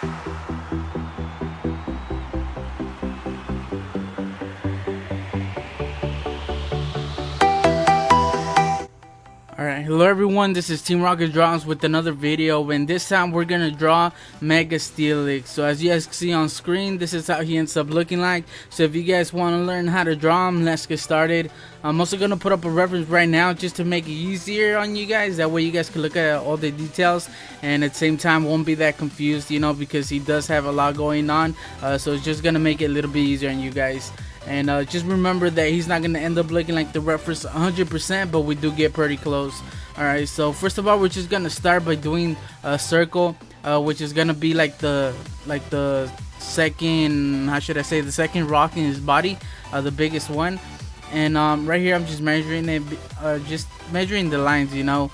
Alright, hello everyone, this is Team Rocket Draws with another video, and this time we're gonna draw Mega Steelix. So as you guys can see on screen, this is how he ends up looking like. So if you guys want to learn how to draw him, let's get started. I'm also gonna put up a reference right now just to make it easier on you guys. That way you guys can look at all the details and at the same time won't be that confused, you know, because he does have a lot going on. So it's just gonna make it a little bit easier on you guys. And just remember that he's not going to end up looking like the reference 100%, but we do get pretty close. Alright, so first of all, we're just going to start by doing a circle, which is going to be like the second, how should I say, the second rock in his body, the biggest one. And right here I'm just measuring it, just measuring the lines, you know.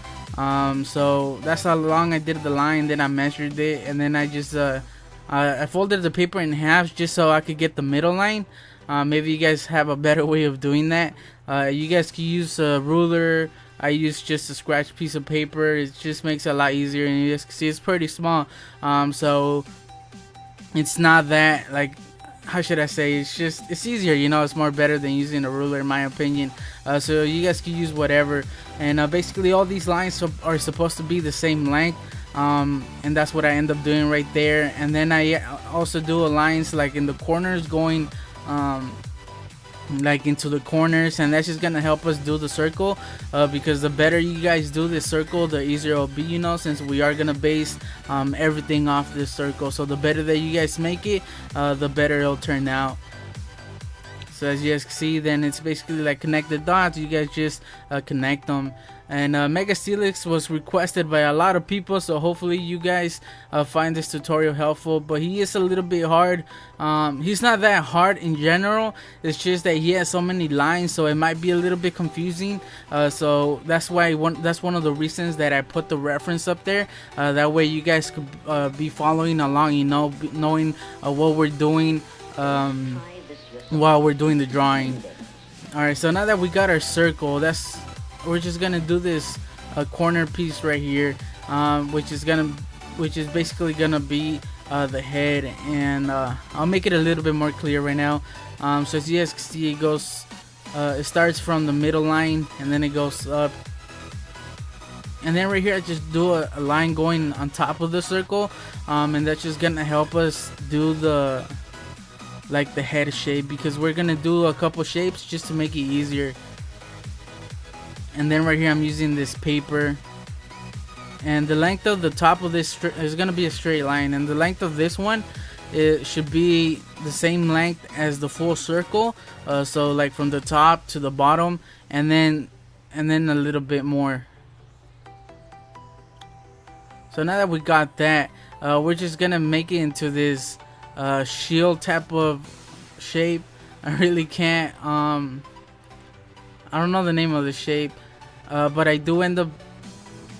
So that's how long I did the line, then I measured it, and then I just I folded the paper in half just so I could get the middle line. Maybe you guys have a better way of doing that. You guys can use a ruler. I use just a scratch piece of paper. It just makes it a lot easier, and you guys can see it's pretty small. So it's not that, like, how should I say, it's easier, you know. It's more better than using a ruler in my opinion. So you guys can use whatever, and basically all these lines are supposed to be the same length. And that's what I end up doing right there. And then I also do lines like in the corners, going like into the corners, and that's just gonna help us do the circle, because the better you guys do this circle, the easier it'll be, you know, since we are gonna base everything off this circle. So the better that you guys make it, the better it'll turn out. So as you guys can see, then it's basically like connect the dots. You guys just connect them. And Mega Steelix was requested by a lot of people, so hopefully you guys find this tutorial helpful. But he is a little bit hard. He's not that hard in general. It's just that he has so many lines, so it might be a little bit confusing. So that's why that's one of the reasons that I put the reference up there. That way you guys could be following along, you know, knowing what we're doing while we're doing the drawing. Alright, so now that we got our circle, we're just gonna do this corner piece right here, which is basically gonna be the head, and I'll make it a little bit more clear right now. So as you guys can see, it goes, it starts from the middle line, and then it goes up, and then right here I just do a line going on top of the circle, and that's just gonna help us do the head shape, because we're gonna do a couple shapes just to make it easier. And then right here I'm using this paper, and the length of the top of this is gonna be a straight line, and the length of this one, it should be the same length as the full circle, so like from the top to the bottom, and then a little bit more. So now that we got that, we're just gonna make it into this shield type of shape. I really can't, I don't know the name of the shape, but I do end up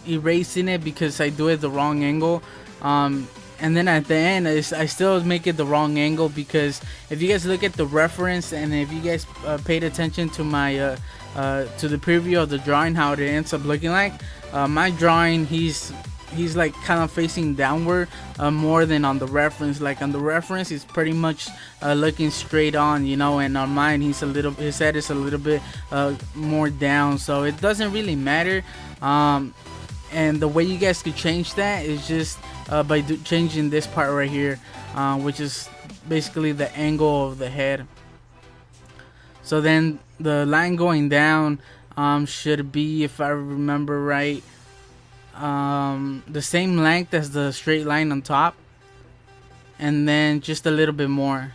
erasing it because I do it the wrong angle, and then at the end I still make it the wrong angle, because if you guys look at the reference, and if you guys paid attention to my to the preview of the drawing, how it ends up looking like, my drawing, he's like kind of facing downward more than on the reference. Like on the reference, he's pretty much looking straight on, you know, and on mine his head is a little bit more down, so it doesn't really matter. And the way you guys could change that is just by changing this part right here, which is basically the angle of the head. So then the line going down should be, if I remember right, the same length as the straight line on top, and then just a little bit more,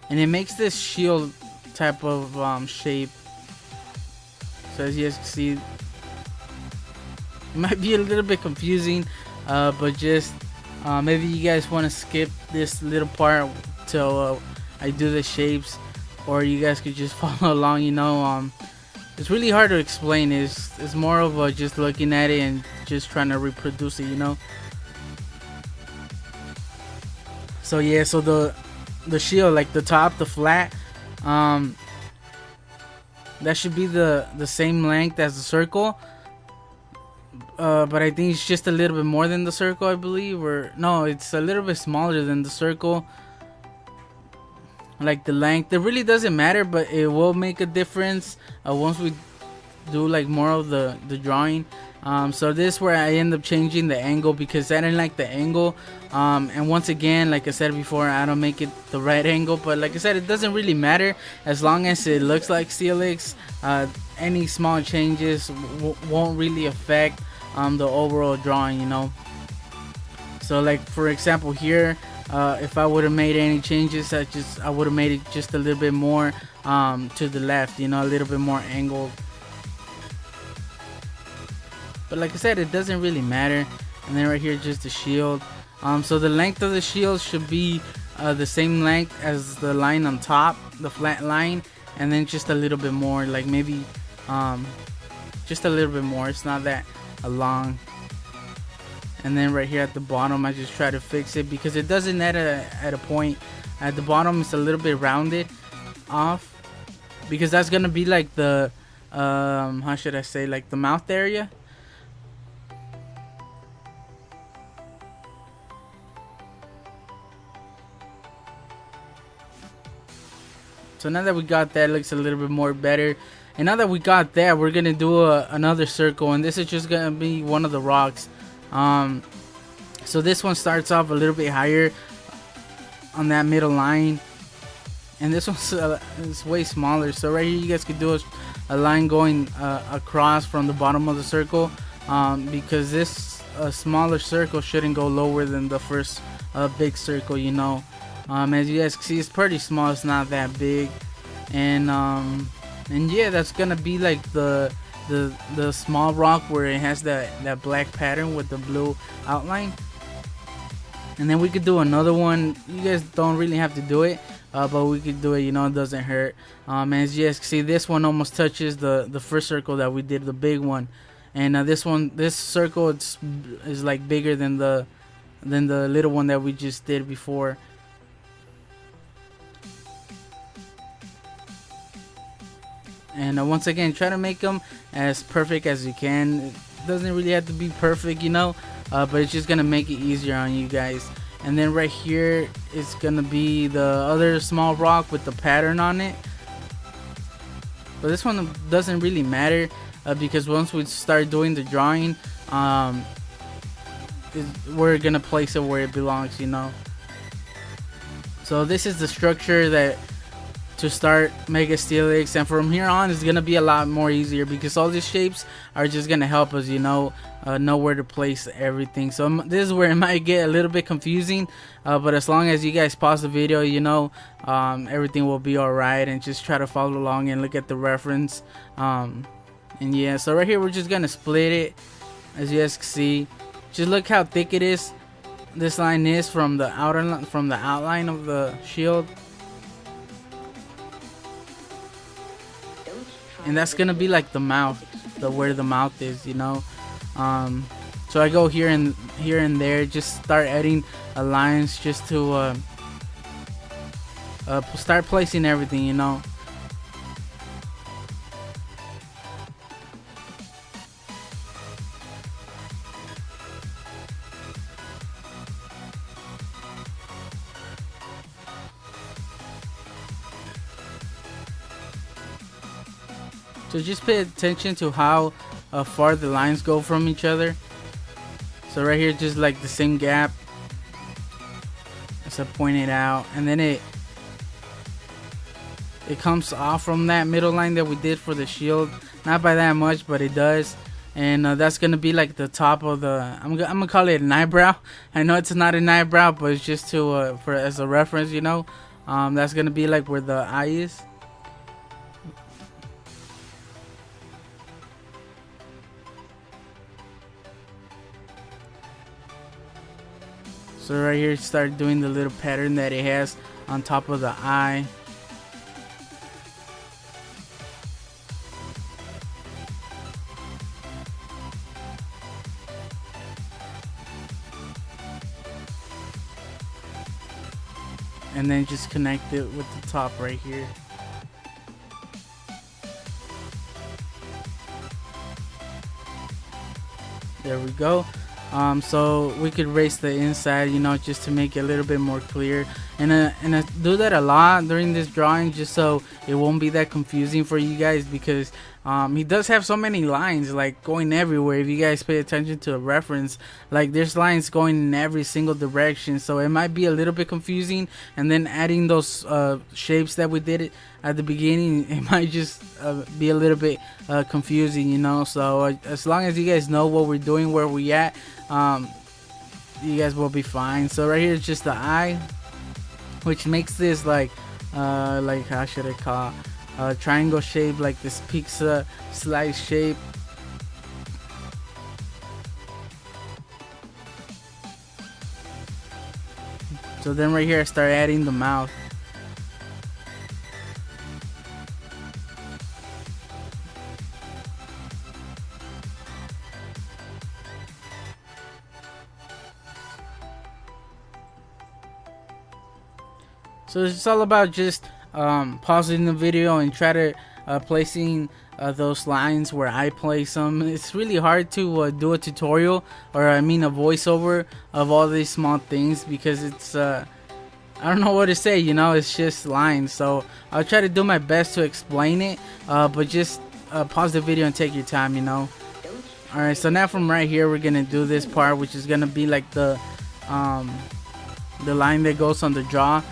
and it makes this shield type of shape. So as you guys can see, it might be a little bit confusing, but just maybe you guys want to skip this little part till I do the shapes, or you guys could just follow along, you know. It's really hard to explain. It's more of just looking at it and just trying to reproduce it, you know. So yeah, so the shield, like the top, the flat, that should be the same length as the circle, but I think it's just a little bit more than the circle, I believe, or no, it's a little bit smaller than the circle. Like the length, it really doesn't matter, but it will make a difference once we do like more of the drawing. So this is where I end up changing the angle because I didn't like the angle, and once again, like I said before, I don't make it the right angle, but like I said, it doesn't really matter as long as it looks like Steelix. Any small changes won't really affect the overall drawing, you know. So like for example here, if I would have made any changes, I would have made it just a little bit more to the left, you know, a little bit more angled. But like I said, it doesn't really matter. And then right here, just the shield. So the length of the shield should be the same length as the line on top, the flat line, and then just a little bit more, like maybe just a little bit more. It's not that long. And then right here at the bottom, I just try to fix it because it doesn't at a point. At the bottom, it's a little bit rounded off because that's gonna be like the how should I say, like the mouth area. So now that we got that, it looks a little bit more better. And now that we got that, we're gonna do another circle, and this is just gonna be one of the rocks. So this one starts off a little bit higher on that middle line, and this one's is way smaller. So right here, you guys could do a line going across from the bottom of the circle, because this smaller circle shouldn't go lower than the first big circle, you know. As you guys can see, it's pretty small, it's not that big, and yeah, that's gonna be like the small rock where it has that black pattern with the blue outline. And then we could do another one. You guys don't really have to do it, but we could do it, you know, it doesn't hurt. As you guys can see, this one almost touches the first circle that we did, the big one, and this circle is like bigger than the little one that we just did before. And once again, try to make them as perfect as you can. It doesn't really have to be perfect, you know, but it's just gonna make it easier on you guys. And then right here is gonna be the other small rock with the pattern on it. But this one doesn't really matter because once we start doing the drawing, we're gonna place it where it belongs, you know. So this is the structure that to start Mega Steelix, and from here on it's gonna be a lot more easier because all these shapes are just gonna help us, you know where to place everything. So this is where it might get a little bit confusing, but as long as you guys pause the video, you know, everything will be alright, and just try to follow along and look at the reference. And yeah, so right here we're just gonna split it. As you guys can see, just look how thick it is. This line is from the outline of the shield. And that's gonna be like the mouth, where the mouth is, you know. So I go here and there, just start adding lines just to start placing everything, you know. So just pay attention to how far the lines go from each other. So right here, just like the same gap as I pointed out, and then it comes off from that middle line that we did for the shield. Not by that much, but it does. And that's gonna be like the top of the. I'm gonna call it an eyebrow. I know it's not an eyebrow, but it's just to as a reference, you know. That's gonna be like where the eye is. So right here, start doing the little pattern that it has on top of the eye. And then just connect it with the top right here. There we go. So we could erase the inside, you know, just to make it a little bit more clear. And I do that a lot during this drawing, just so it won't be that confusing for you guys, because he does have so many lines like going everywhere. If you guys pay attention to a reference, like there's lines going in every single direction, so it might be a little bit confusing. And then adding those shapes that we did it at the beginning, it might just be a little bit confusing, you know. So as long as you guys know what we're doing, where we at, you guys will be fine. So right here is just the eye, which makes this like how should I call it? Triangle shape, like this pizza slice shape. So then right here I start adding the mouth. So it's all about just pausing the video and try to placing those lines where I place them. It's really hard to do a tutorial, or I mean a voiceover of all these small things, because it's I don't know what to say, you know. It's just lines. So I'll try to do my best to explain it, but just pause the video and take your time, you know. Alright, so now from right here we're gonna do this part, which is gonna be like the line that goes on the jaw.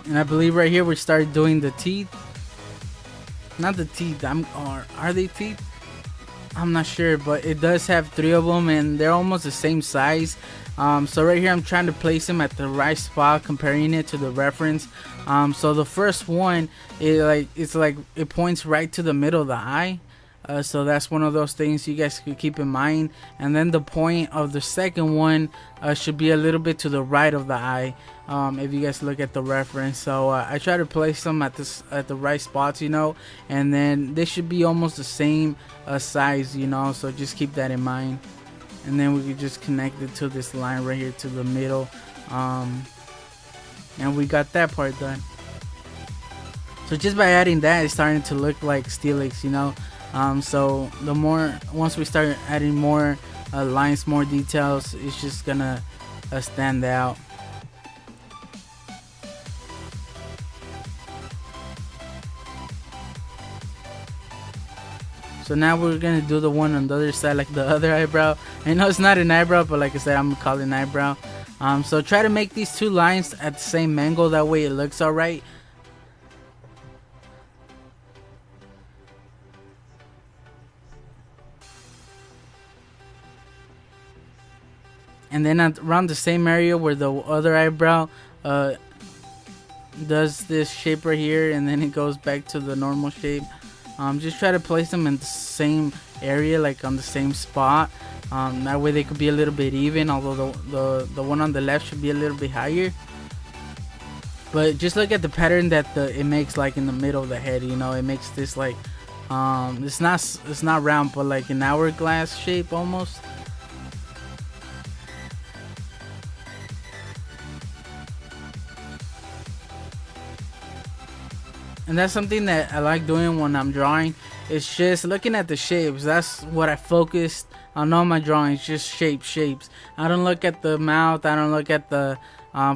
And I believe right here we start doing the teeth. Not the teeth. Are they teeth? I'm not sure, but it does have 3 of them, and they're almost the same size. So right here I'm trying to place them at the right spot, comparing it to the reference. So the first one, it's like it points right to the middle of the eye. So that's one of those things you guys could keep in mind. And then the point of the second one should be a little bit to the right of the eye, if you guys look at the reference. So I try to place them at the right spots, you know, and then they should be almost the same size, you know. So just keep that in mind. And then we could just connect it to this line right here to the middle, and we got that part done. So just by adding that, it's starting to look like Steelix, you know. So the more, once we start adding more lines, more details, it's just gonna stand out. So now we're gonna do the one on the other side, like the other eyebrow. I know it's not an eyebrow, but like I said, I'm gonna call it an eyebrow. So try to make these 2 lines at the same angle, that way it looks alright. And then around the same area where the other eyebrow does this shape right here, and then it goes back to the normal shape. Just try to place them in the same area, like on the same spot. That way they could be a little bit even, although the one on the left should be a little bit higher. But just look at the pattern that it makes, like in the middle of the head, you know. It makes this like it's not round, but like an hourglass shape almost. And that's something that I like doing when I'm drawing. It's just looking at the shapes. That's what I focused on all my drawings, just shapes. I don't look at the mouth. I don't look at the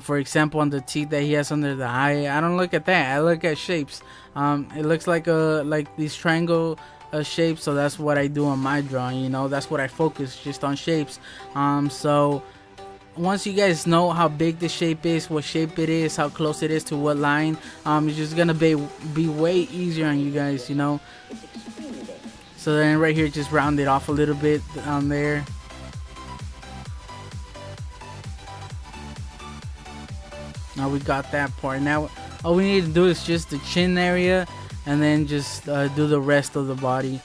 for example, on the teeth that he has under the eye. I don't look at that. I look at shapes. It looks like these triangle shapes, so that's what I do on my drawing, you know. That's what I focus, just on shapes. So once you guys know how big the shape is, what shape it is, how close it is to what line, it's just gonna be way easier on you guys, you know. So then right here, just round it off a little bit down there. Now we got that part. Now all we need to do is just the chin area, and then just do the rest of the body.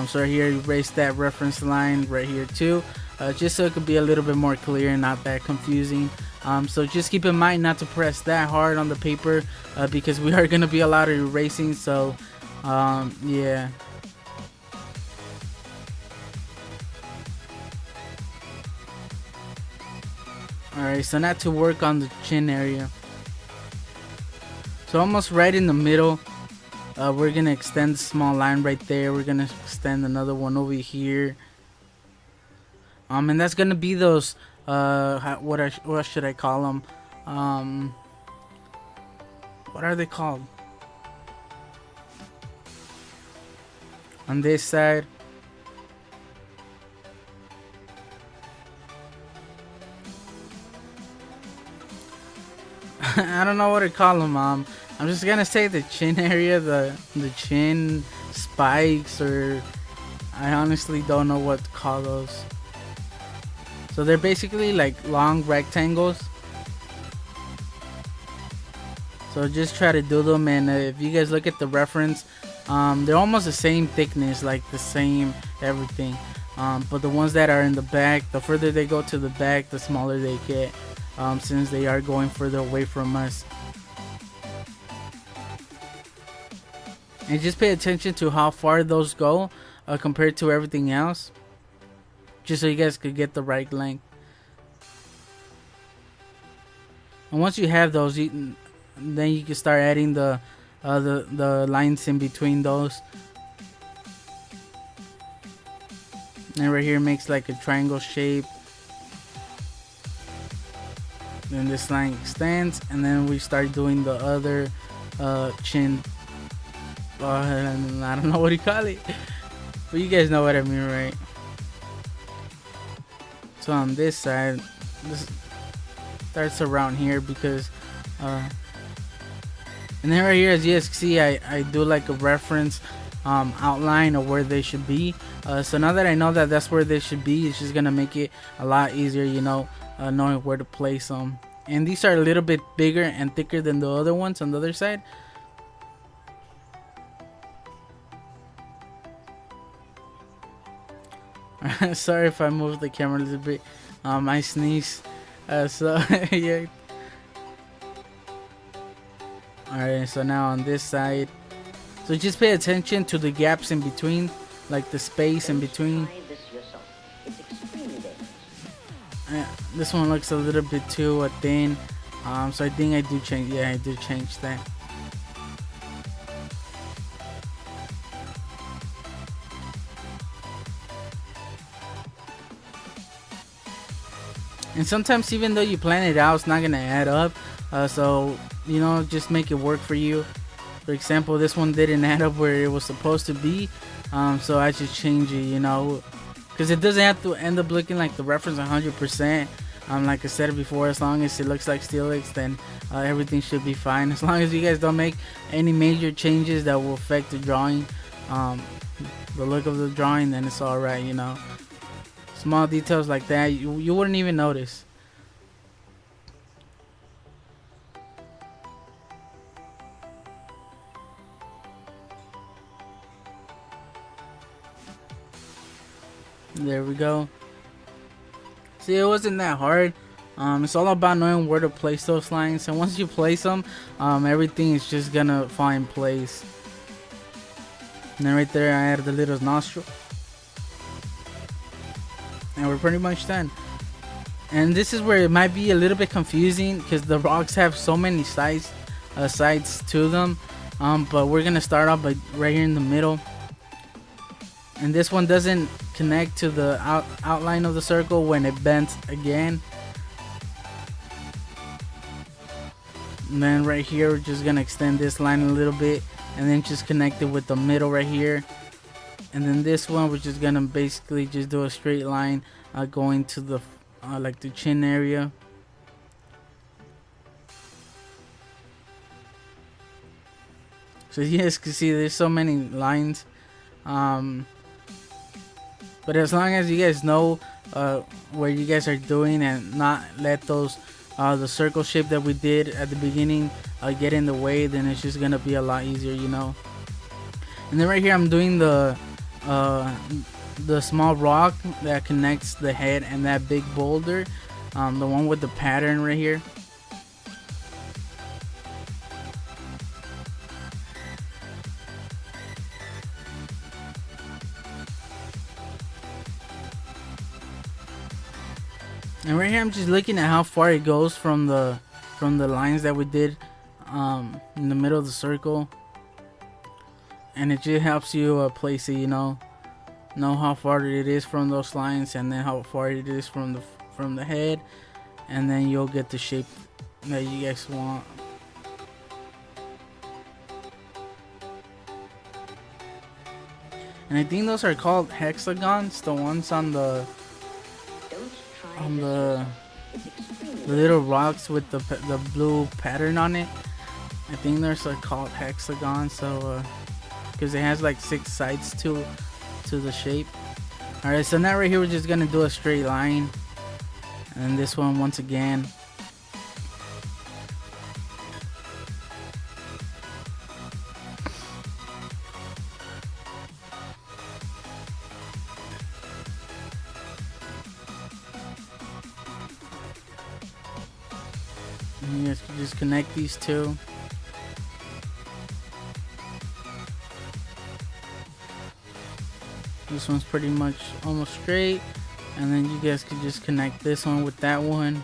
So right here, erase that reference line right here too. Just so it could be a little bit more clear and not that confusing. So just keep in mind not to press that hard on the paper, because we are gonna be a lot of erasing. So yeah. Alright, so now to work on the chin area. So almost right in the middle, we're gonna extend a small line right there. We're gonna extend another one over here. And that's gonna be those what should I call them? What are they called? On this side. I don't know what to call them. I'm just gonna say the chin area, the chin spikes, or I honestly don't know what to call those. So they're basically like long rectangles. So just try to do them, and if you guys look at the reference, they're almost the same thickness, like the same everything. But the ones that are in the back, the further they go to the back, the smaller they get, since they are going further away from us. And just pay attention to how far those go compared to everything else, just so you guys could get the right length. And once you have those, then you can start adding the lines in between those. And right here makes like a triangle shape. Then this line extends, and then we start doing the other chin. I don't know what you call it, but you guys know what I mean, right? So on this side, this starts around here because and then right here, as you guys can see, I do like a reference outline of where they should be. So now that I know that that's where they should be, it's just gonna make it a lot easier, you know, knowing where to place them. And these are a little bit bigger and thicker than the other ones on the other side. Sorry if I moved the camera a little bit. I sneeze. So yeah. Alright, so now on this side, so just pay attention to the gaps in between, like the space in between. This one looks a little bit too thin, so I think I do change. Yeah, I do change that. And sometimes even though you plan it out, it's not gonna add up. So you know, just make it work for you. For example, this one didn't add up where it was supposed to be, so I just change it, you know, because it doesn't have to end up looking like the reference 100%. Like I said before, as long as it looks like Steelix, then everything should be fine. As long as you guys don't make any major changes that will affect the drawing, the look of the drawing, then it's alright, you know. Small details like that, you wouldn't even notice. There we go. See, it wasn't that hard. It's all about knowing where to place those lines, and once you place them, everything is just gonna fall in place. And then right there I added the little nostril, and we're pretty much done. And this is where it might be a little bit confusing because the rocks have so many sides to them, but we're gonna start off by right here in the middle. And this one doesn't connect to the outline of the circle when it bends again. And then right here, we're just gonna extend this line a little bit, and then just connect it with the middle right here. And then this one, we're just gonna basically just do a straight line going to the like the chin area. So you guys can see there's so many lines. But as long as you guys know where you guys are doing and not let those the circle shape that we did at the beginning get in the way, then it's just gonna be a lot easier, you know. And then right here I'm doing the small rock that connects the head and that big boulder. the one with the pattern right here. And right here I'm just looking at how far it goes from the lines that we did in the middle of the circle, and it just helps you place it, know how far it is from those lines, and then how far it is from the head, and then you'll get the shape that you guys want. And I think those are called hexagons, the ones on the little rocks with the blue pattern on it. I think those are called hexagons, so because it has like 6 sides to the shape. Alright, so now right here we're just gonna do a straight line, and this one once again. And you guys can just connect these two. This one's pretty much almost straight, and then you guys can just connect this one with that one.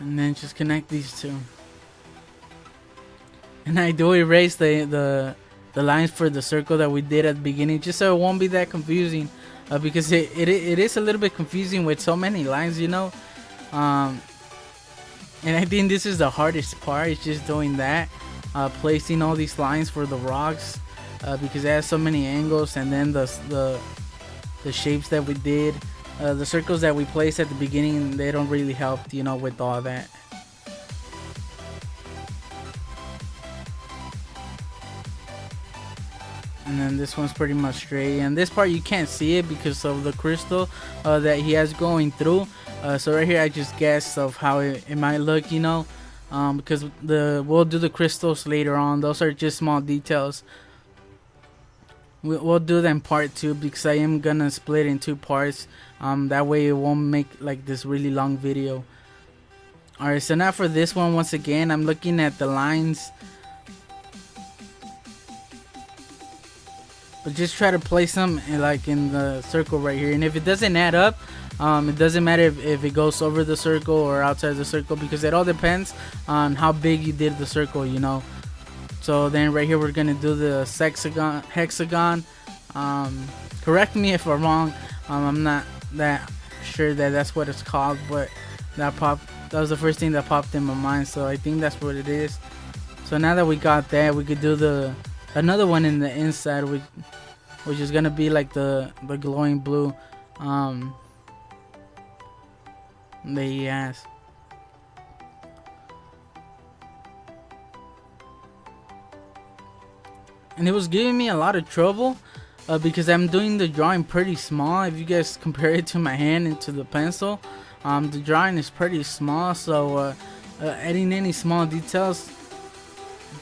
And then just connect these two. And I do erase the lines for the circle that we did at the beginning, just so it won't be that confusing, because it is a little bit confusing with so many lines, and I think this is the hardest part. It's just doing that, placing all these lines for the rocks, because it has so many angles, and then the shapes that we did, the circles that we placed at the beginning, they don't really help, with all that. And then this one's pretty much straight, and this part you can't see it because of the crystal that he has going through. So right here I just guessed of how it might look, because we'll do the crystals later on. Those are just small details. We'll do them part 2, because I am gonna split in 2 parts. That way it won't make like this really long video. Alright, so now for this one, once again I'm looking at the lines, but just try to place them in the circle right here. And if it doesn't add up, it doesn't matter if it goes over the circle or outside the circle, because it all depends on how big you did the circle, So then right here we're gonna do the hexagon. Correct me if I'm wrong. I'm not that sure that that's what it's called, but that was the first thing that popped in my mind, so I think that's what it is. So now that we got that, we could do another one in the inside, which is gonna be like the glowing blue that he has. And it was giving me a lot of trouble, because I'm doing the drawing pretty small. If you guys compare it to my hand and to the pencil, the drawing is pretty small, so adding any small details,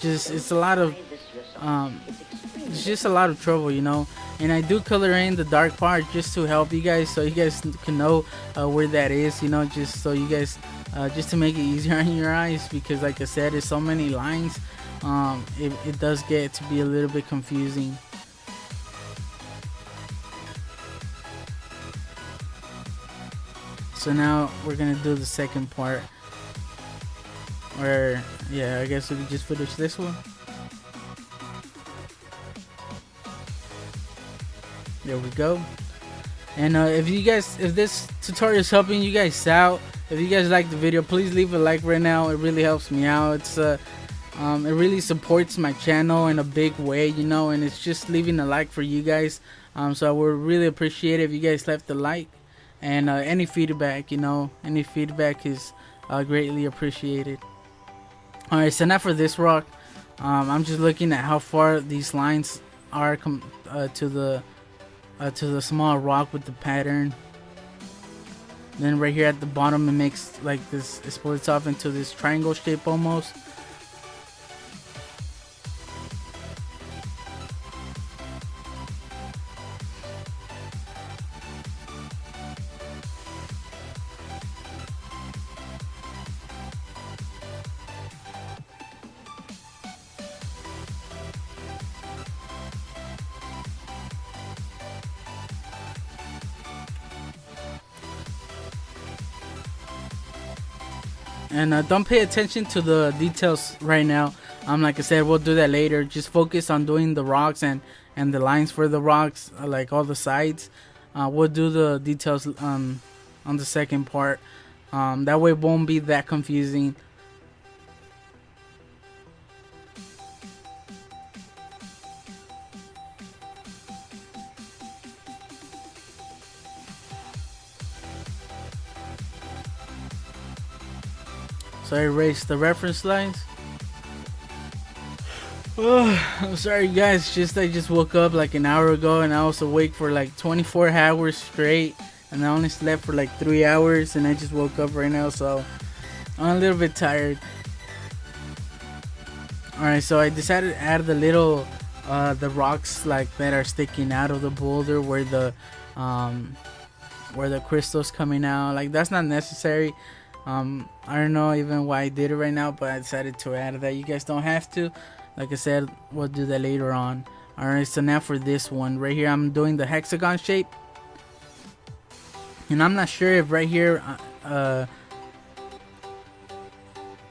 it's a lot of it's just a lot of trouble, And I do color in the dark part just to help you guys, so you guys can know where that is, just so you guys, just to make it easier on your eyes, because like I said, there's so many lines. It does get to be a little bit confusing. So now we're gonna do the second part, or yeah, I guess we can just finish this one. There we go. And if this tutorial is helping you guys out, if you guys like the video, please leave a like right now. It really helps me out. It really supports my channel in a big way, and it's just leaving a like for you guys. So I would really appreciate it if you guys left a like, and any feedback, any feedback is greatly appreciated. Alright, so now for this rock, I'm just looking at how far these lines are to the small rock with the pattern. Then right here at the bottom, it makes like this, it splits off into this triangle shape almost. And don't pay attention to the details right now. Like I said, we'll do that later. Just focus on doing the rocks and the lines for the rocks, like all the sides. We'll do the details on the second part. That way it won't be that confusing. So I erased the reference lines. I'm sorry guys, I just woke up like an hour ago, and I was awake for like 24 hours straight, and I only slept for like 3 hours, and I just woke up right now, so I'm a little bit tired. Alright, so I decided to add the little the rocks like that are sticking out of the boulder where the crystal's coming out. Like, that's not necessary. I don't know even why I did it right now, but I decided to add that. You guys don't have to. Like I said, we'll do that later on. Alright, so now for this one right here, I'm doing the hexagon shape, and I'm not sure if right here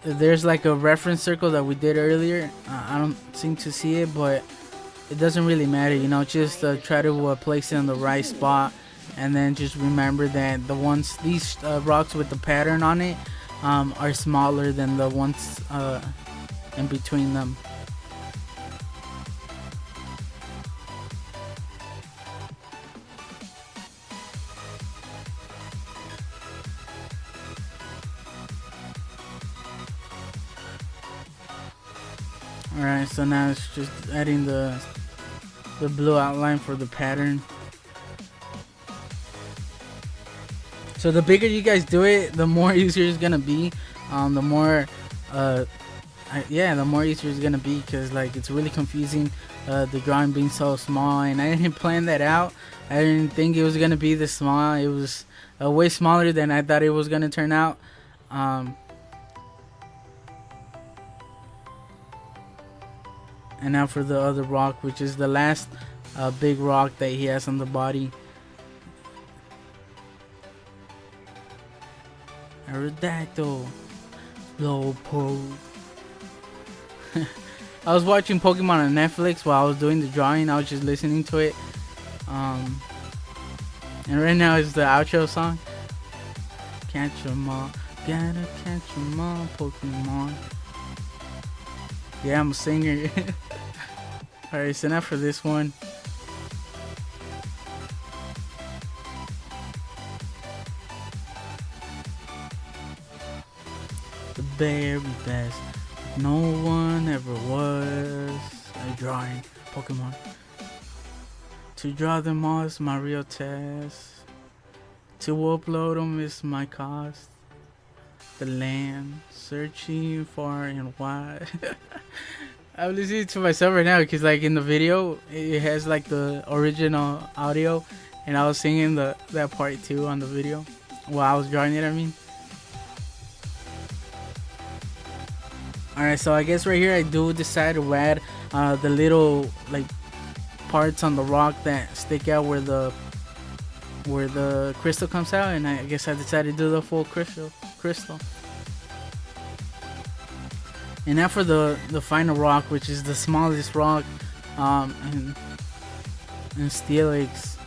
there's like a reference circle that we did earlier. I don't seem to see it, but it doesn't really matter, you know. Just try to place it in the right spot, and then just remember that these rocks with the pattern on it are smaller than the ones in between them. Alright, so now it's just adding the blue outline for the pattern. So the bigger you guys do it, the more easier it's gonna be. The more easier it's gonna be, because like it's really confusing, the drawing being so small, and I didn't plan that out. I didn't think it was gonna be this small. It was way smaller than I thought it was gonna turn out. And now for the other rock, which is the last big rock that he has on the body. Aerodactyl. Slowpoke. I was watching Pokemon on Netflix while I was doing the drawing. I was just listening to it. And right now is the outro song. Catch 'em all. Gotta catch 'em all, Pokemon. Yeah, I'm a singer. Alright, so now for this one. The very best. No one ever was a drawing Pokemon. To draw them all is my real test. To upload them is my cost. The land searching far and wide. I'm listening to myself right now because like in the video it has like the original audio, and I was singing that part too on the video while I was drawing it, I mean. Alright, so I guess right here I do decide to add the little like parts on the rock that stick out where the crystal comes out, and I guess I decided to do the full crystal. And now for the final rock, which is the smallest rock in Steelix.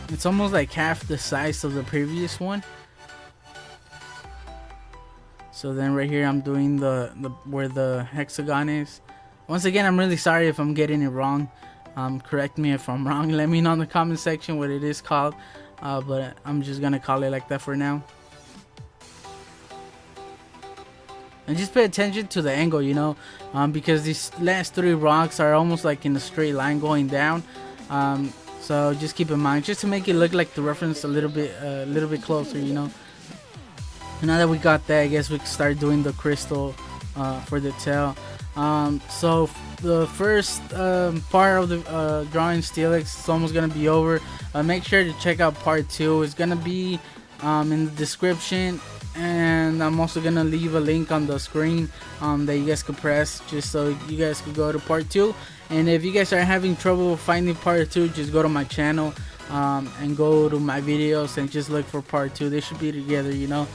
It's almost like half the size of the previous one. So then right here I'm doing the where the hexagon is. Once again, I'm really sorry if I'm getting it wrong. Correct me if I'm wrong. Let me know in the comment section what it is called. But I'm just gonna call it like that for now. And just pay attention to the angle, you know, because these last three rocks are almost like in a straight line going down. So just keep in mind, just to make it look like the reference a little bit closer, you know. Now that we got that, I guess we can start doing the crystal for the tail. So the first part of the drawing Steelix is almost gonna be over. Make sure to check out part 2. It's gonna be in the description, and I'm also gonna leave a link on the screen that you guys can press, just so you guys can go to part 2. And if you guys are having trouble finding part 2, just go to my channel and go to my videos and just look for part 2. They should be together, you know.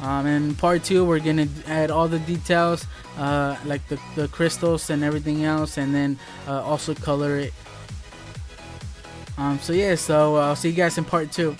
In part 2 we're gonna add all the details, like the crystals and everything else, and then also color it. So yeah, so I'll see you guys in part 2.